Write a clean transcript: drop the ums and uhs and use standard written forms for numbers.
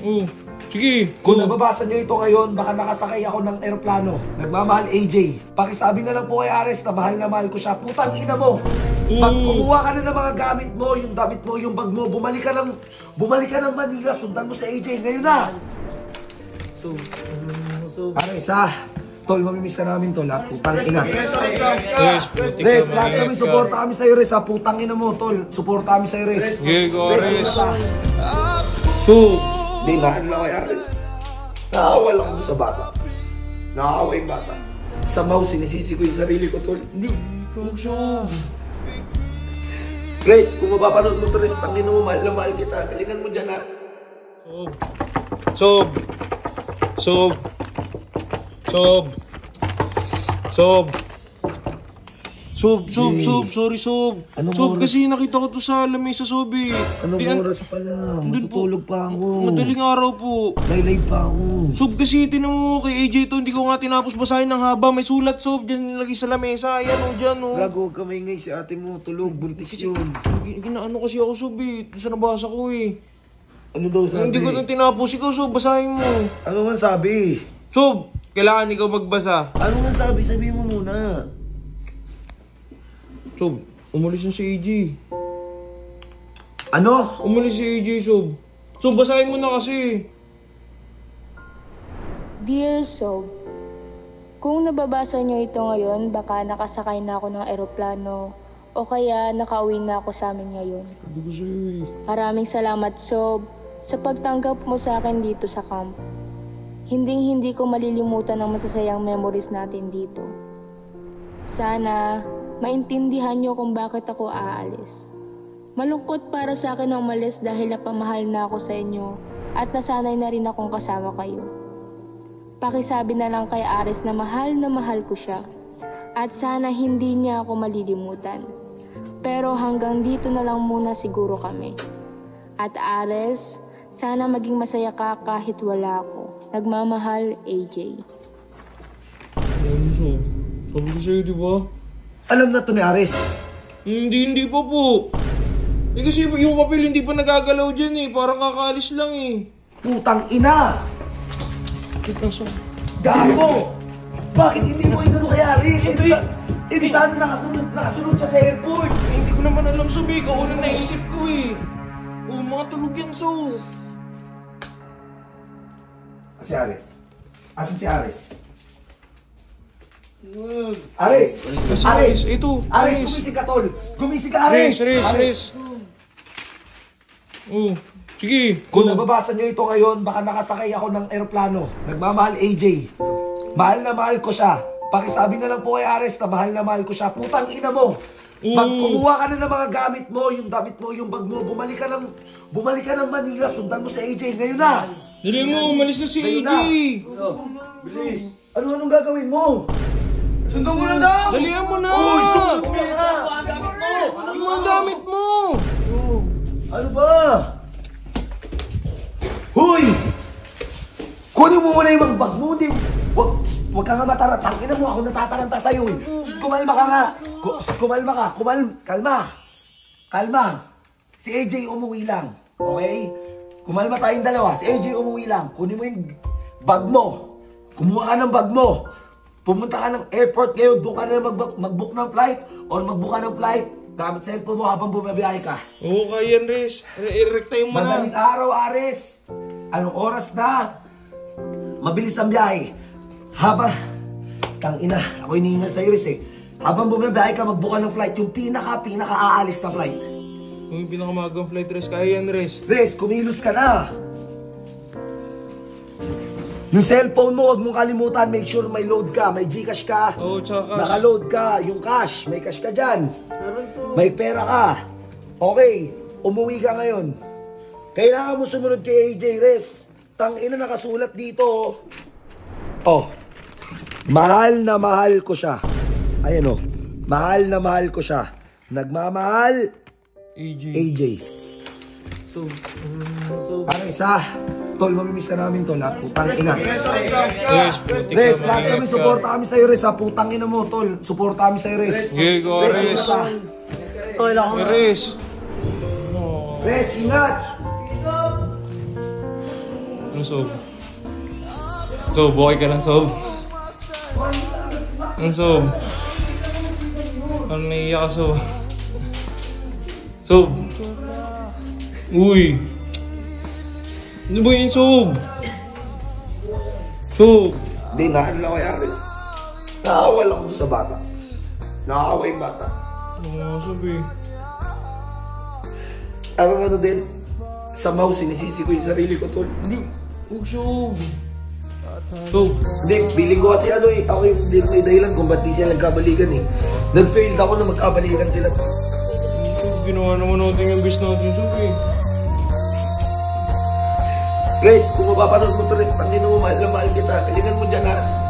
Oh, sige. Kung nababasa nyo ito ngayon, baka nakasakay ako ng eroplano. Nagmamahal AJ. Pakisabi na lang po kay Ares na mahal ko siya. Putang ina mo. Pag kumuha ka na ng mga gamit mo, yung damit mo, yung bag mo, bumalik ka ng Manila, sundan mo sa AJ. Ngayon na. Ares ha. Tol, mamimiss ka namin tol ha. Putang ina. Res, lahat kami, suporta kami sa'yo Res ha. Putang ina mo tol. Suporta kami sa'yo Res. Res. Di mahal na kay Ares. Naawa lang ako sa bata. Naawa yung bata. Sa mouse, sinisisi ko yung sarili ko tol. Res, kung mapapanood mo to Res, tangin mo, mahal na mahal kita. Galingan mo dyan ha. Sob. Sorry, Sob. Anong Sob, oras? kasi nakita ko to sa lamesa, Sob eh. Anong oras pa lang? Matutulog pa ako. Madaling araw po. Live pa ako. Sob, kasi tinan mo kay AJ to, hindi ko nga tinapos basahin ng haba. May sulat, Sob, dyan nilagay sa lamesa. Ayan o, dyan o. Gago, kamay ngay si ate mo. Tulog, buntis yun. Ginaano kasi ako, Sob eh. Sa nabasa ko eh. Ano daw sabi? Hindi ko nang tinapos. Ikaw, Sob, basahin mo. Ano nga sabi? Sob, kailangan ikaw magbasa. Ano nga sabi? Sabihin mo muna. Sob, umalis na si AJ. Ano? Umalis si AJ, Sob. Sob, basahin mo na kasi. Dear Sob, kung nababasa niyo ito ngayon, baka nakasakay na ako ng eroplano o kaya nakauwi na ako sa amin ngayon. Sabi ko sa'yo eh. Maraming salamat, Sob, sa pagtanggap mo sa akin dito sa camp. Hindi ko malilimutan ang masasayang memories natin dito. Sana maintindihan niyo kung bakit ako aalis. Malungkot para sa akin na umalis dahil napamahal na ako sa inyo at nasanay na rin akong kasama kayo. Pakisabi na lang kay Ares na mahal ko siya at sana hindi niya ako malilimutan. Pero hanggang dito na lang muna siguro kami. At Ares, sana maging masaya ka kahit wala ako. Nagmamahal, AJ. Ano, Sob? Sabi ko sa'yo, di ba? Alam na to ni Ares. Hindi pa po. Eh kasi yung papel hindi pa nagagalaw dyan eh. Parang kakaalis lang eh. Putang ina! Ito, Sob. Gago! Bakit hindi mo inano kay Ares? Hindi sana nakasunod siya sa airport. Hindi ko naman alam, Sob eh. Ikaw unang naisip ko eh. Oh, mga tulog yan, Sob. Si Ares. Asan si Ares? Ares! Ares! Ito! Ares, gumising ka tol! Gumising ka Ares! Res! Oh, sige! Kung nababasa nyo ito ngayon, baka nakasakay ako ng eroplano. Nagmamahal AJ. Mahal na mahal ko siya. Pakisabi na lang po kay Ares na mahal ko siya. Putang ina mo! Pag kumuha ka na ng mga gamit mo, yung damit mo, yung bag mo, bumalik ka ng Manila, sundan mo sa AJ. Ngayon na! Dali mo, umalis na si AJ! Bilis! Anong gagawin mo? Sundan mo na daw! Dalihan mo na! Uy, sundan mo na! Yung mga gamit mo! Ano ba? Huy! Kunin mo muna yung mga bag mo, hindi. Huwag ka nga mataratang. Ina mo, ako natataranta sa'yo eh. Kumalma ka nga. Kumalma ka. Kalma. Si AJ umuwi lang. Okay? Kumalma tayong dalawa. Si AJ umuwi lang. Kunin mo yung bag mo. Kumuha ka ng bag mo. Pumunta ka ng airport ngayon. Doon ka na mag-book ng flight or mag-book ka ng flight. Gamit cellphone mo habang bumabiyahe ka. Oo, kaya yan, Res. I-recta yung mana. Madaling araw, Ares. Anong oras na? Mabilis ang biyahe. Tangina, ako iniingal sa'yo, Res eh. Habang bumabiyahe ka, magbuka ng flight. Yung pinaka-aalis na flight. Yung pinakamagang flight, Res. Kaya yan, Res. Res, kumilos ka na. Yung cellphone mo, huwag mong kalimutan. Make sure may load ka, may Gcash ka. Oo, tsaka cash. Naka-load ka, yung cash. May cash ka dyan. May pera ka. Okay, umuwi ka ngayon. Kailangan mo sumunod kay AJ, Res. Tangina, nakasulat dito. Oh. Mahal na mahal ko siya. Ayan oh. Mahal na mahal ko siya. Nagmamahal. AJ. Ares ha. Tol, mamimiss ka namin tol ha. Putang ina. Res, lahat kami, suporta kami sa'yo Res ha. Putang ina mo tol. Suporta kami sa'yo Res. Sige, go Res. Res, ingat. Ano, Sob? Sob, okay ka lang, Sob? Ano, Sob? Ano, naiiyak ka, Sob? Sob? Uy! Ano ba yun, Sob? Sob! Hindi, nahan lang kaya rin. Nakakawal ako doon sa bata. Nakakawa yung bata. Ano nga, Sob eh? Ano din, sa mouse, sinisisi ko yung sarili ko, tol. Hindi. Huwag, Sob. Sob. Hindi, feeling ko kasi ano eh, ako yung hindi may dahilan kung ba't di sila nagkabalikan eh. Nag-failed ako na magkabalikan sila. Sob, ginawa naman natin yung best natin, Sob eh. Guys, kung mapapanood mo to, Res, pag di mo mahal na mahal kita, kailangan mo dyan ha.